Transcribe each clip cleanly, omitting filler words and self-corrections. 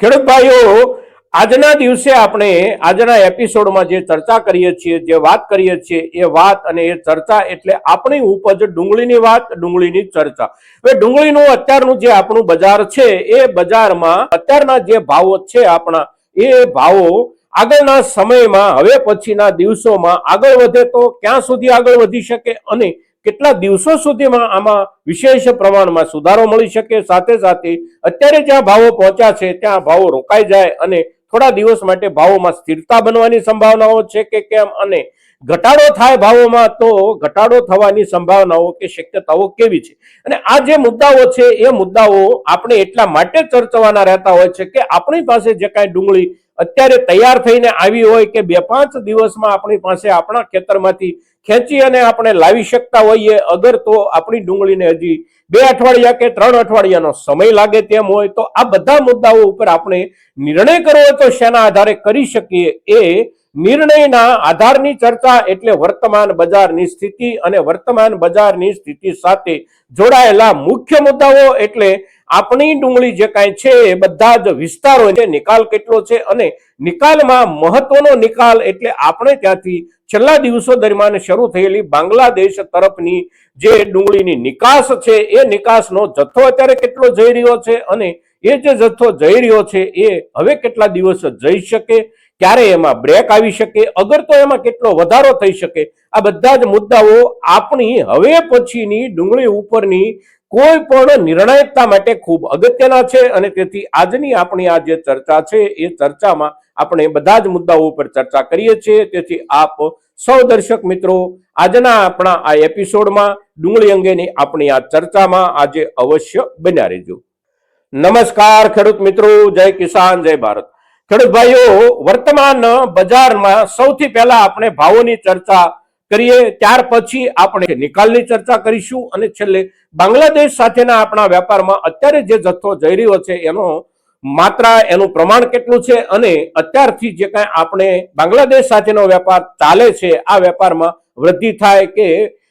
ખેડૂત ભાઈઓ, આજના દિવસે આપણે આજના એપિસોડમાં જે ચર્ચા કરીએ છીએ, જે વાત કરીએ છીએ, એ વાત અને એ ચર્ચા એટલે આપણી ઉપજ ડુંગળીની વાત, ડુંગળીની ચર્ચા. હવે ડુંગળીનું અત્યારનું જે આપણું બજાર છે, એ બજારમાં અત્યારના જે ભાવો છે આપણા, એ ભાવો આગળના સમયમાં હવે પછીના દિવસોમાં આગળ વધે તો ક્યાં સુધી આગળ વધી શકે અને કેટલા દિવસો સુધીમાં આમાં વિશેષ પ્રમાણમાં સુધારો મળી શકે, સાથે સાથે અત્યારે જ્યાં ભાવો પહોંચ્યા છે ત્યાં ભાવો રોકાઈ જાય અને થોડા દિવસ માટે ભાવોમાં સ્થિરતા બનવાની સંભાવનાઓ છે કે કેમ, અને ઘટાડો થાય ભાવોમાં તો ઘટાડો થવાની સંભાવનાઓ કે શક્યતાઓ કેવી છે. અને આ જે મુદ્દાઓ છે એ મુદ્દાઓ આપણે એટલા માટે ચર્ચવાના રહેતા હોય છે કે આપણી પાસે જે કાંઈ ડુંગળી અત્યારે તૈયાર થઈને આવી હોય કે 2-5 દિવસમાં આપણી પાસે આપણા ખેતરમાંથી ખેંચી અને આપણે લાવી શકતા હોઈએ, અગર તો આપણી ડુંગળીને હજી 2 અઠવાડિયા કે 3 અઠવાડિયાનો સમય લાગે તેમ હોય તો આ બધા મુદ્દાઓ ઉપર આપણે નિર્ણય કરવો તો શેના આધારે કરી શકીએ, એ નિર્ણયના આધારની ચર્ચા એટલે વર્તમાન બજારની સ્થિતિ અને વર્તમાન બજારની સ્થિતિ સાથે જોડાયેલા મુખ્ય મુદ્દાઓ એટલે આપણી ડુંગળી જે કાંઈ છે એ બધા જ વિસ્તારો છે, નિકાલ કેટલો છે અને નિકાલમાં મહત્વનો નિકાલ એટલે આપણે ત્યાંથી છેલ્લા દિવસો દરમિયાન શરૂ થયેલી બાંગ્લાદેશ તરફની જે ડુંગળીની નિકાસ છે એ નિકાસનો જથ્થો અત્યારે કેટલો જઈ રહ્યો છે અને એ જે જથ્થો જઈ રહ્યો છે એ હવે કેટલા દિવસ જઈ શકે, ક્યારે એમાં બ્રેક આવી શકે, અગર તો એમાં કેટલો વધારો થઈ શકે, આ બધા જ મુદ્દાઓ આપણી હવે પછીની ડુંગળી ઉપરની કોઈ પણ નિર્ણાયકતા માટે ખૂબ અગત્યના છે. અને તેથી આજની આપણી આ જે ચર્ચા છે એ ચર્ચામાં આપણે બધા જ મુદ્દાઓ ઉપર ચર્ચા કરીએ છીએ. તેથી આપ સૌ દર્શક મિત્રો આજના આપણા આ એપિસોડમાં ડુંગળી અંગેની આપણી આ ચર્ચામાં આજે અવશ્ય બન્યા રહેજો. નમસ્કાર ખેડૂત મિત્રો, જય કિસાન, જય ભારત. ખેડૂત ભાઈઓ, વર્તમાન બજારમાં સૌથી પહેલા આપણે ભાવોની ચર્ચા કરીએ, ત્યાર પછી આપણે નિકાલની ચર્ચા કરીશું અને છેલ્લે બાંગ્લાદેશ સાથેના આપણા વેપારમાં અત્યારે જે જથ્થો જઈ રહ્યો છે એનો માત્રા, એનું પ્રમાણ કેટલું છે અને અત્યારથી જે કાંઈ આપણે બાંગ્લાદેશ સાથેનો વેપાર ચાલે છે આ વેપારમાં વૃદ્ધિ થાય કે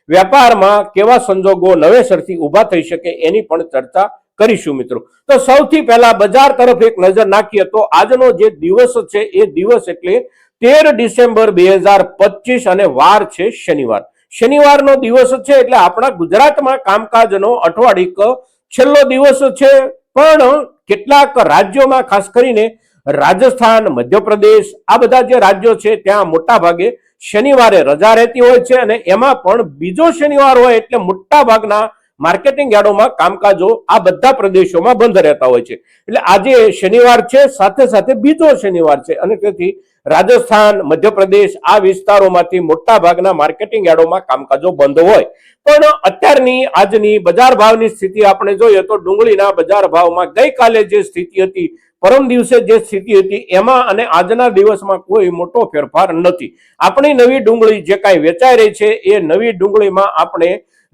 વેપારમાં કેવા સંજોગો નવેસરથી ઊભા થઈ શકે એની પણ ચર્ચા કરીશું મિત્રો. તો સૌથી પહેલા બજાર તરફ એક નજર નાખીએ તો આજનો જે દિવસ છે એ દિવસ એટલે 13 ડિસેમ્બર 2025 અને વાર છે શનિવાર. શનિવારનો દિવસ છે એટલે આપણા ગુજરાતમાં કામકાજનો અઠવાડિક છેલ્લો દિવસ છે. પણ કેટલાક રાજ્યોમાં, ખાસ કરીને રાજસ્થાન, મધ્યપ્રદેશ, આ બધા જે રાજ્યો છે ત્યાં મોટા ભાગે શનિવારે રજા રહેતી હોય છે અને એમાં પણ બીજો શનિવાર હોય એટલે મોટા ભાગના માર્કેટિંગ યાર્ડોમાં કામકાજો આ બધા પ્રદેશોમાં બંધ રહેતા હોય છે. એટલે આજે શનિવાર છે, સાથે સાથે બીજો શનિવાર છે અને તેથી રાજસ્થાન, મધ્યપ્રદેશ આ વિસ્તારોમાંથી મોટા ભાગના માર્કેટિંગ યાર્ડોમાં કામકાજો બંધ હોય. પણ અત્યારની આજની બજાર ભાવની સ્થિતિ આપણે જોઈએ તો ડુંગળીના બજાર ભાવમાં ગઈકાલે જે સ્થિતિ હતી, પરમ દિવસે જે સ્થિતિ હતી, એમાં અને આજના દિવસમાં કોઈ મોટો ફેરફાર નથી. આપણી નવી ડુંગળી જે કાંઈ વેચાઈ રહી છે એ નવી ડુંગળીમાં આપણે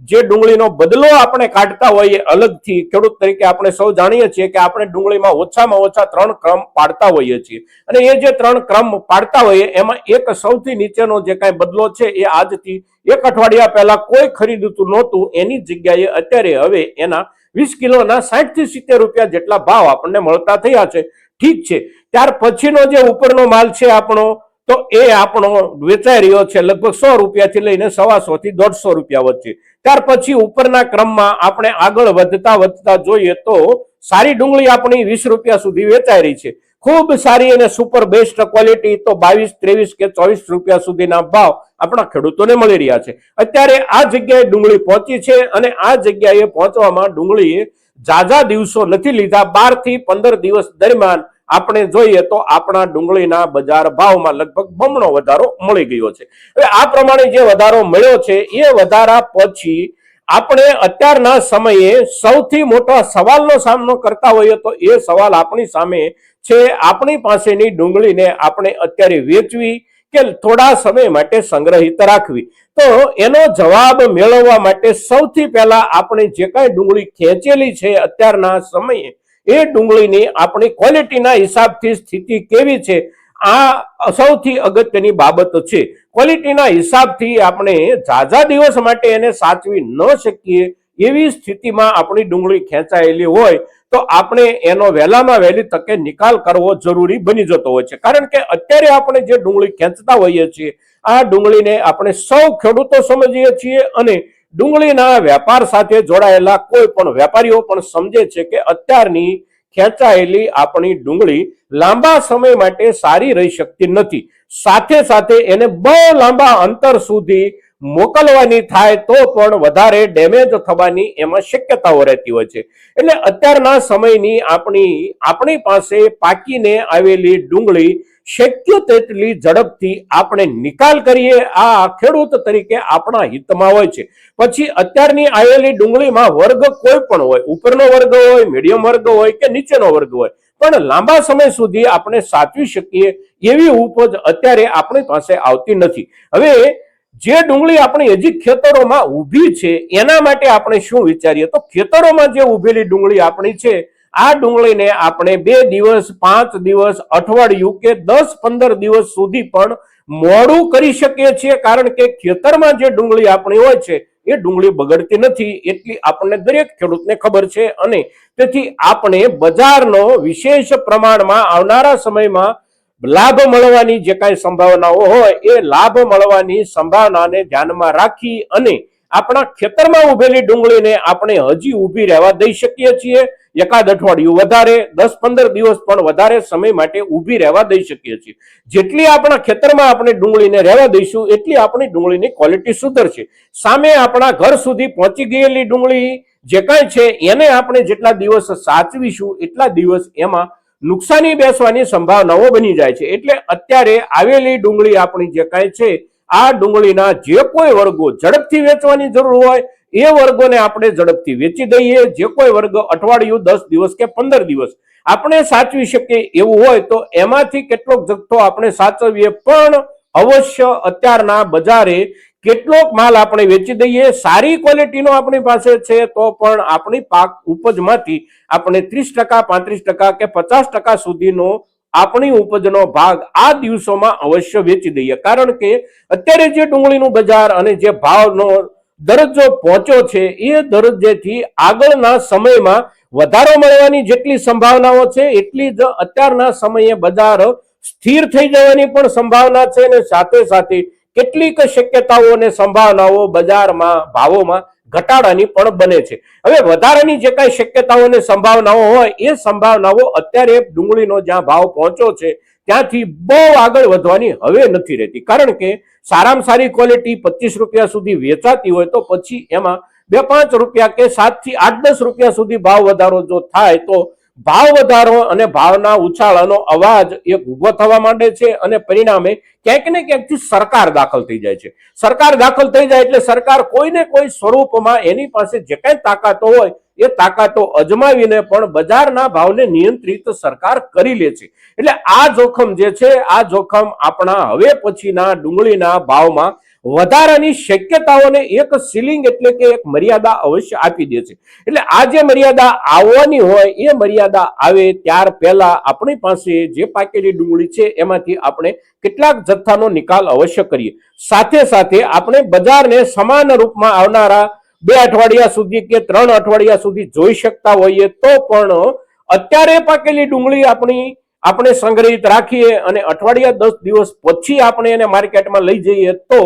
જે ડુંગળીનો બદલો આપણે કાઢતા હોઈએ અલગથી, ખેડૂત તરીકે આપણે સૌ જાણીએ છીએ કે આપણે ડુંગળીમાં ઓછામાં ઓછા 3 ક્રમ પાડતા હોઈએ છીએ અને એ જે 3 ક્રમ પાડતા હોઈએ એમાં એક સૌથી નીચેનો જે કાંઈ બદલો છે એ આજથી 1 અઠવાડિયા પહેલા કોઈ ખરીદતું નહોતું, એની જગ્યાએ અત્યારે હવે એના 20 કિલોના 60 થી 70 રૂપિયા જેટલા ભાવ આપણને મળતા થયા છે. ઠીક છે, ત્યાર પછીનો જે ઉપરનો માલ છે આપણો, તો એ આપણો વેચાઈ રહ્યો છે લગભગ 100 રૂપિયાથી લઈને 125 થી 150 રૂપિયા વચ્ચે. ત્યાર પછી ઉપરના ક્રમમાં આપણે આગળ વધતા જોઈએ તો સારી ડુંગળી આપણી 20 રૂપિયા સુધી વેચાઈ રહી છે. ખૂબ સારી અને સુપર બેસ્ટ ક્વોલિટી તો 22, 23 કે 24 રૂપિયા સુધીના ભાવ આપણા ખેડૂતોને મળી રહ્યા છે. અત્યારે આ જગ્યાએ ડુંગળી પહોંચી છે અને આ જગ્યાએ પહોંચવામાં ડુંગળીએ ઝાઝા દિવસો નથી લીધા. 12 થી 15 દિવસ દરમિયાન આપણે જોઈએ તો આપણા ડુંગળીના બજાર ભાવમાં લગભગ બમણો વધારો મળી ગયો છે. હવે આ પ્રમાણે જે વધારો મળ્યો છે એ વધારા પછી આપણે અત્યારના સમયે સૌથી મોટા સવાલનો સામનો કરતા હોઈએ તો એ સવાલ આપણી સામે છે, આપણી પાસેની ડુંગળીને આપણે અત્યારે વેચવી કે થોડા સમય માટે સંગ્રહિત રાખવી. તો એનો જવાબ મેળવવા માટે સૌથી પહેલા આપણે જે કાંઈ ડુંગળી ખેંચેલી છે અત્યારના સમયે એ ડુંગળીની આપણી ક્વોલિટીના હિસાબથી સ્થિતિ કેવી છે, આ સૌથી અગત્યની બાબત છે. ક્વોલિટીના હિસાબથી આપણે ઝાઝા દિવસ માટે એને સાચવી ન શકીએ એવી સ્થિતિમાં આપણી ડુંગળી ખેંચાયેલી હોય તો તો આપણે એનો વહેલામાં વહેલી તકે નિકાલ કરવો જરૂરી બની જતો હોય છે. કારણ કે અત્યારે આપણે જે ડુંગળી ખેંચતા હોઈએ છીએ, આ ડુંગળીને આપણે સૌ ખેડૂતો સમજીએ છીએ અને ડુંગળીના વેપાર સાથે જોડાયેલા કોઈ પણ વેપારીઓ પણ સમજે છે કે અત્યારની ખેંચાયેલી આપણી ડુંગળી લાંબા સમય માટે સારી રહી શકતી નથી. સાથે સાથે એને બહુ લાંબા અંતર સુધી મોકલવાની થાય તો પણ વધારે ડેમેજ થવાની એમાં શક્યતાઓ રહેતી હોય છે. એટલે અત્યારના સમયની આપણી પાસે પાકીને આવેલી ડુંગળી શક્ય તેટલી ઝડપથી આપણે નિકાલ કરીએ, આ ખેડૂત તરીકે આપણા હિતમાં હોય છે. પછી અત્યારની આવેલી ડુંગળીમાં વર્ગ કોઈ પણ હોય, ઉપરનો વર્ગ હોય, મીડિયમ વર્ગ હોય કે નીચેનો વર્ગ હોય, પણ લાંબા સમય સુધી આપણે સાચવી શકીએ એવી ઉપજ અત્યારે આપણી પાસે આવતી નથી. હવે જે ડુંગળી આપણી હજી ખેતરોમાં ઊભી છે એના માટે આપણે શું વિચારીએ તો ખેતરોમાં જે ઊભેલી ડુંગળી આપણી છે, આ ડુંગળીને આપણે 2 દિવસ, 5 દિવસ, અઠવાડિયું કે 10-15 દિવસ સુધી પણ મોડું કરી શકીએ છીએ. કારણ કે ખેતરમાં જે ડુંગળી આપણી હોય છે એ ડુંગળી બગડતી નથી એટલી આપણને દરેક ખેડૂતને ખબર છે. અને તેથી આપણે બજારનો વિશેષ પ્રમાણમાં આવનારા સમયમાં લાભ મળવાની જે કાંઈ સંભાવનાઓ હોય એ લાભ મળવાની સંભાવનાને ધ્યાનમાં રાખી અને આપણા ખેતરમાં ઉભેલી ડુંગળીને આપણે હજી ઊભી રહેવા દઈ શકીએ છીએ. એકાદ અઠવાડિયું વધારે, 10-15 દિવસ પણ વધારે સમય માટે ઊભી રહેવા દઈ શકીએ છીએ. જેટલી આપણા ખેતરમાં આપણે ડુંગળીને રહેવા દઈશું એટલી આપણી ડુંગળીની ક્વોલિટી સુધરશે. સામે આપણા ઘર સુધી પહોંચી ગયેલી ડુંગળી જે કાંઈ છે એને આપણે જેટલા દિવસ સાચવીશું એટલા દિવસ એમાં નુકસાની બેસવાની સંભાવનાઓ બની જાય છે. એટલે અત્યારે આવેલી ડુંગળી આપણી જે કાંઈ છે, આ ડુંગળીના જે કોઈ વર્ગો ઝડપથી વેચવાની જરૂર હોય એ વર્ગોને આપણે ઝડપથી વેચી દઈએ. જે કોઈ વર્ગ અઠવાડિયું, 10 દિવસ કે 15 દિવસ આપણે સાચવી શકીએ એવું હોય તો એમાંથી કેટલોક જથ્થો આપણે સાચવીએ, પણ અવશ્ય અત્યારના બજારે કેટલોક માલ આપણે વેચી દઈએ. સારી ક્વોલિટીનો આપણી પાસે છે તો પણ આપણી પાક ઉપજમાંથી આપણે 30%, 35% કે 50% સુધીનો આપણી ઉપજનો ભાગ આ દિવસોમાં અવશ્ય વેચી દઈએ. કારણ કે અત્યારે જે ડુંગળીનું બજાર અને જે ભાવનો દરજ્જો પહોંચ્યો છે એ દરજ્જેથી આગળના સમયમાં વધારો મળવાની જેટલી સંભાવનાઓ છે એટલી જ અત્યારના સમયે બજાર સ્થિર થઈ જવાની પણ સંભાવના છે. અને સાથે સાથે કેટલીક શક્યતાઓ અને સંભાવનાઓ બજારમાં ભાવોમાં ઘટાડાની પણ બને છે. હવે વધારાની જે કાંઈ શક્યતાઓ અને સંભાવનાઓ હોય એ સંભાવનાઓ અત્યારે ડુંગળીનો જ્યાં ભાવ પહોંચ્યો છે ત્યાંથી બહુ આગળ વધવાની હવે નથી રહેતી. કારણ કે સારામાં સારી ક્વોલિટી 25 રૂપિયા સુધી વેચાતી હોય તો પછી એમાં 2-5 રૂપિયા કે 7 થી 8-10 રૂપિયા સુધી ભાવ વધારો જો થાય તો ભાવ વધારો અને ભાવના ઉછાળાનો અવાજ એક ઉભો થવા માંડે છે અને પરિણામે ક્યાંક ને ક્યાંકથી સરકાર દાખલ થઈ જાય છે. સરકાર દાખલ થઈ જાય એટલે સરકાર કોઈને કોઈ સ્વરૂપમાં એની પાસે જે કાંઈ તાકાતો હોય એ તાકાતો અજમાવીને પણ બજારના ભાવને નિયંત્રિત સરકાર કરી લે છે. એટલે આ જોખમ જે છે, આ જોખમ આપણા હવે પછીના ડુંગળીના ભાવમાં વધારાની શક્યતાઓને એક સીલિંગ એટલે કે એક મર્યાદા અવશ્ય આપી દે છે. એટલે આ જે મર્યાદા આવવાની હોય એ મર્યાદા આવે ત્યાર પહેલા આપણી પાસે જે પાકેલી ડુંગળી છે એમાંથી આપણે કેટલાક જથ્થાનો નિકાલ અવશ્ય કરીએ. સાથે સાથે આપણે બજારને સમાન રૂપમાં આવનારા 2 અઠવાડિયા સુધી કે 3 અઠવાડિયા સુધી જોઈ શકતા હોઈએ તો પણ અત્યારે પાકેલી ડુંગળી આપણે સંગ્રહિત રાખીએ અને અઠવાડિયા 10 દિવસ પછી આપણે એને માર્કેટમાં લઈ જઈએ તો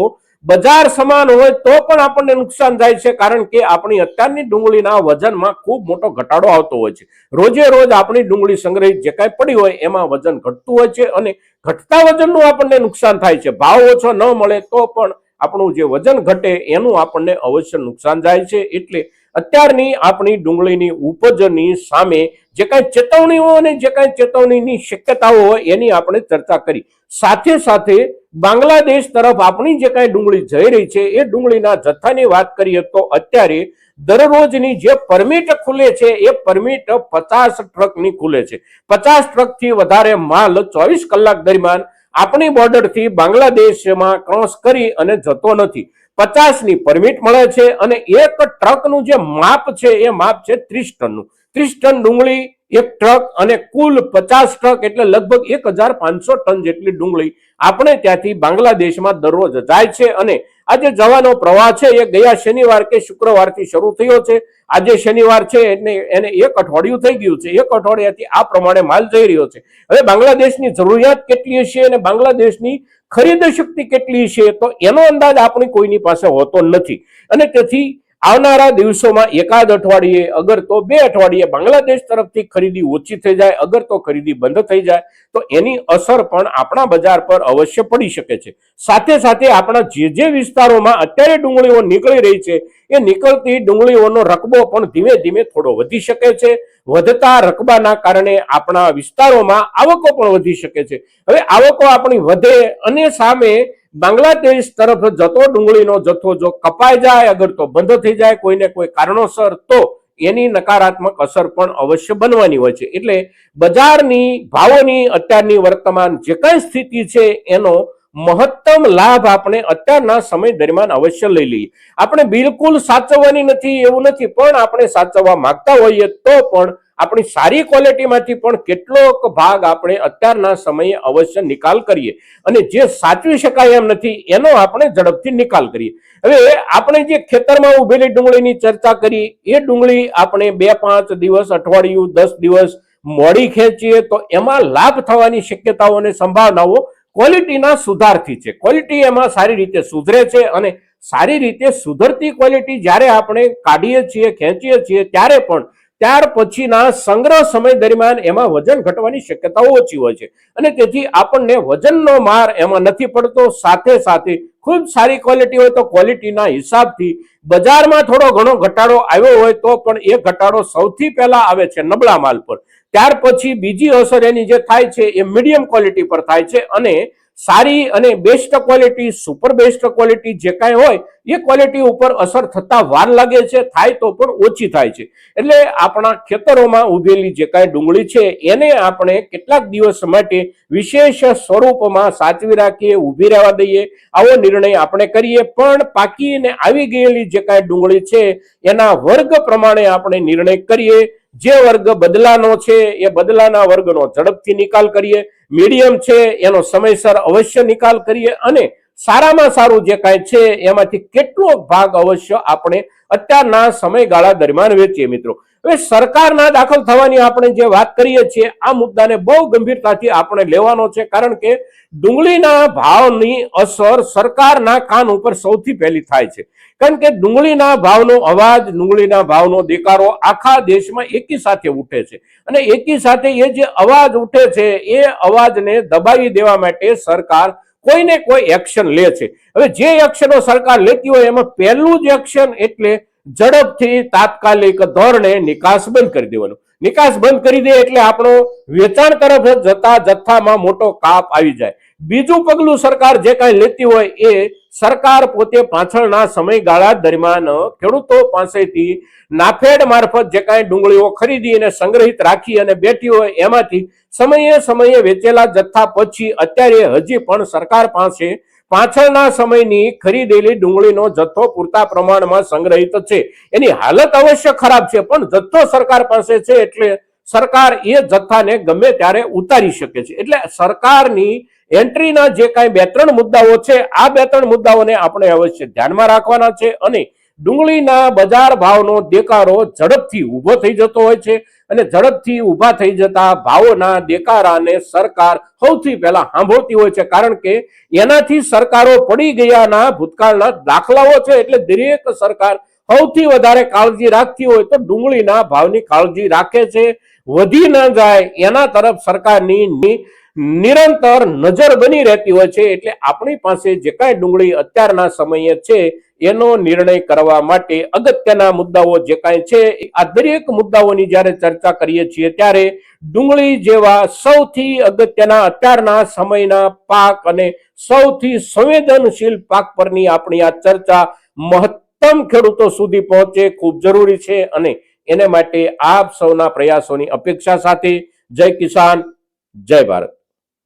બજાર સમાન હોય તો પણ આપણને નુકસાન થાય છે. કારણ કે આપણી અત્યારની ડુંગળીના વજનમાં ખૂબ મોટો ઘટાડો આવતો હોય છે. રોજે રોજ આપણી ડુંગળી સંગ્રહિત જે કાંઈ પડી હોય એમાં વજન ઘટતું હોય છે અને ઘટતા વજનનું આપણને નુકસાન થાય છે. ભાવ ઓછો ન મળે તો પણ આપણું જે વજન ઘટે એનું આપણને અવશ્ય નુકસાન જાય છે. એટલે અત્યારની આપણી ડુંગળીની ઉપજની સામે જે કાંઈ ચેતવણીઓ અને જે કાંઈ ચેતવણીની શક્યતાઓ હોય એની આપણે ચર્ચા કરી. સાથે સાથે બાંગ્લાદેશ તરફ આપણી જે કાંઈ ડુંગળી જઈ રહી છે એ ડુંગળીના જથ્થાની વાત કરીએ તો અત્યારે દરરોજની જે પરમિટ ખુલે છે એ પરમિટ 50 ટ્રકની ખુલે છે. 50 ટ્રકથી વધારે માલ 24 કલાક દરમિયાન આપણી બોર્ડરથી બાંગ્લાદેશમાં ક્રોસ કરી અને જતો નથી. 50ની પરમિટ મળે છે અને એક ટ્રકનું જે માપ છે એ માપ છે 30 ટનનું. 30 ટન ડુંગળી એક ટ્રક અને કુલ 50 ટ્રક એટલે લગભગ 1500 ટન જેટલી ડુંગળી આપણે ત્યાંથી બાંગ્લાદેશમાં દરરોજ જાય છે. અને આજે જવાનો પ્રવાહ છે એ ગયા શનિવાર કે શુક્રવારથી શરૂ થયો છે. આજે શનિવાર છે એટલે એને 1 અઠવાડિયું થઈ ગયું છે. 1 અઠવાડિયાથી આ પ્રમાણે માલ જઈ રહ્યો છે. હવે બાંગ્લાદેશની જરૂરિયાત કેટલી છે અને બાંગ્લાદેશની ખરીદ શક્તિ કેટલી છે તો એનો અંદાજ આપણી કોઈની પાસે હોતો નથી. અને તેથી આવનારા દિવસોમાં એકાદ અઠવાડિયે અગર તો 2 અઠવાડિયે બાંગ્લાદેશ તરફથી ખરીદી ઓછી થઈ જાય, અગર તો ખરીદી બંધ થઈ જાય તો એની અસર પણ આપણા બજાર પર અવશ્ય પડી શકે છે. સાથે સાથે આપણા જે વિસ્તારોમાં અત્યારે ડુંગળીઓ નીકળી રહી છે એ નીકળતી ડુંગળીઓનો રકબો પણ ધીમે ધીમે થોડો વધી શકે છે. વધતા રકબાના કારણે આપણા વિસ્તારોમાં આવકો પણ વધી શકે છે. હવે આવકો આપણી વધે અને સામે બાંગ્લાદેશ તરફ જતો ડુંગળીનો જથ્થો જો કપાઈ જાય, અગર તો બંધ થઈ જાય કોઈને કોઈ કારણોસર, તો એની નકારાત્મક અસર પણ અવશ્ય બનવાની હોય છે. એટલે બજારની ભાવોની અત્યારની વર્તમાન જે કઈ સ્થિતિ છે એનો મહત્તમ લાભ આપણે અત્યારના સમય દરમિયાન અવશ્ય લઈ લઈએ. આપણે બિલકુલ સાચવવાની નથી એવું નથી, પણ આપણે સાચવવા માંગતા હોઈએ તો પણ આપણી સારી ક્વોલિટીમાંથી પણ કેટલોક ભાગ આપણે અત્યારના સમયે અવશ્ય નિકાલ કરીએ અને જે સાચવી શકાય એમ નથી એનો આપણે ઝડપથી નિકાલ કરીએ. હવે આપણે જે ખેતરમાં ઉભેલી ડુંગળીની ચર્ચા કરી એ ડુંગળી આપણે 2-5 દિવસ, અઠવાડિયું, 10 દિવસ મોડી ખેંચીએ તો એમાં લાભ થવાની શક્યતાઓ અને સંભાવનાઓ ક્વોલિટીના સુધારથી છે. ક્વોલિટી એમાં સારી રીતે સુધરે છે અને સારી રીતે સુધરતી ક્વોલિટી જ્યારે આપણે કાઢીએ છીએ, ખેંચીએ છીએ ત્યારે પણ ત્યાર પછીના સંગ્રહ સમય દરમિયાન એમાં વજન ઘટવાની શક્યતાઓ ઓછી હોય છે અને તેથી આપણને વજનનો માર એમાં નથી પડતો. સાથે સાથે ખૂબ સારી ક્વોલિટી હોય તો ક્વોલિટીના હિસાબથી બજારમાં થોડો ઘણો ઘટાડો આવ્યો હોય તો પણ એ ઘટાડો સૌથી પહેલા આવે છે નબળા માલ પર. ત્યાર પછી બીજી અસર એની જે થાય છે એ મીડિયમ ક્વોલિટી પર થાય છે અને સારી અને best quality, super best quality જે કાંઈ હોય એ ક્વોલિટી ઉપર અસર થતા વાર લાગે છે, થાય તો પણ ઓછી થાય છે. એટલે આપણા ખેતરોમાં ઉભેલી જે કાંઈ ડુંગળી છે એને આપણે કેટલાક દિવસ માટે વિશેષ સ્વરૂપમાં સાચવી રાખીએ, ઊભી રહેવા દઈએ, આવો નિર્ણય આપણે કરીએ. પણ પાકીને આવી ગયેલી જે કાંઈ ડુંગળી છે એના વર્ગ પ્રમાણે આપણે નિર્ણય કરીએ. જે વર્ગ બદલાનો છે એ બદલાના વર્ગનો ઝડપથી નિકાલ કરીએ, મીડિયમ છે એનો સમયસર અવશ્ય નિકાલ કરીએ અને સારામાં સારું જે કાંઈ છે એમાંથી કેટલો ભાગ અવશ્ય આપણે અત્યારના સમયગાળા દરમિયાન વેચીએ. મિત્રો, હવે સરકારના દાખલ થવાની આપણે જે વાત કરીએ છીએ આ મુદ્દાને બહુ ગંભીરતાથી આપણે લેવાનો છે, કારણ કે ડુંગળીના ભાવની અસર સરકારના કાન ઉપર સૌથી પહેલી થાય છે. કારણ કે ડુંગળીના ભાવનો અવાજ, ડુંગળીના ભાવનો દેકારો આખા દેશમાં એકી સાથે ઉઠે છે અને એકી સાથે એ જે અવાજ ઉઠે છે એ અવાજને દબાવી દેવા માટે સરકાર કોઈને કોઈ એક્શન લે છે. હવે જે એક્શનો સરકાર લેતી હોય એમાં પહેલું જ એક્શન એટલે ઝડપથી તાત્કાલિક ધોરણે નિકાસ બંધ કરી દેવાનો. નિકાસ બંધ કરી દે એટલે આપણો વેચાણ તરફ જતા જથ્થામાં મોટો કાપ આવી જાય. બીજું પગલું સરકાર જે કાંઈ લેતી હોય એ સરકાર પોતે પાછળના સમયગાળા દરમિયાન ખેડૂતો પાસેથી નાફેડ મારફત જે કાંઈ ડુંગળીઓ ખરીદી અને સંગ્રહિત રાખી અને બેઠી હોય એમાંથી સમયે સમયે વેચેલા જથ્થા પછી અત્યારે હજી પણ સરકાર પાસે પાછળના સમયની ખરીદેલી ડુંગળીનો જથ્થો પૂરતા પ્રમાણમાં સંગ્રહિત છે. એની હાલત અવશ્ય ખરાબ છે પણ જથ્થો સરકાર પાસે છે એટલે સરકાર એ જથ્થાને ગમે ત્યારે ઉતારી શકે છે. એટલે સરકારની એન્ટ્રીના જે કાંઈ 2-3 મુદ્દાઓ છે આ 2-3 મુદ્દાઓને આપણે અવશ્ય ધ્યાનમાં રાખવાના છે અને ડુંગળીના બજાર ભાવનો દેકારો ઝડપથી ઊભો થઈ જતો હોય છે અને ઝડપથી ઊભા થઈ જતા ભાવોના દેકારાને સરકાર સૌથી પહેલા સાંભળતી હોય છે, કારણ કે એનાથી સરકારો પડી ગયાના ભૂતકાળના દાખલાઓ છે. એટલે દરેક સરકાર સૌથી વધારે કાળજી રાખતી હોય તો ડુંગળીના ભાવની કાળજી રાખે છે. વધી ન જાય એના તરફ સરકારની નિરંતર નજર બની રહેતી હોય છે. એટલે આપણી પાસે જે કાંઈ ડુંગળી અત્યારના સમયે છે એનો નિર્ણય કરવા માટે અગત્યના મુદ્દાઓ જે કાંઈ છે આ દરેક મુદ્દાઓની જ્યારે ચર્ચા કરીએ છીએ ત્યારે ડુંગળી જેવા સૌથી અગત્યના અત્યારના સમયના પાક અને સૌથી સંવેદનશીલ પાક પરની આપણી આ ચર્ચા મહત્તમ ખેડૂતો સુધી પહોંચે ખૂબ જરૂરી છે અને એને માટે આપ સૌના પ્રયાસોની અપેક્ષા સાથે જય કિસાન, જય ભારત.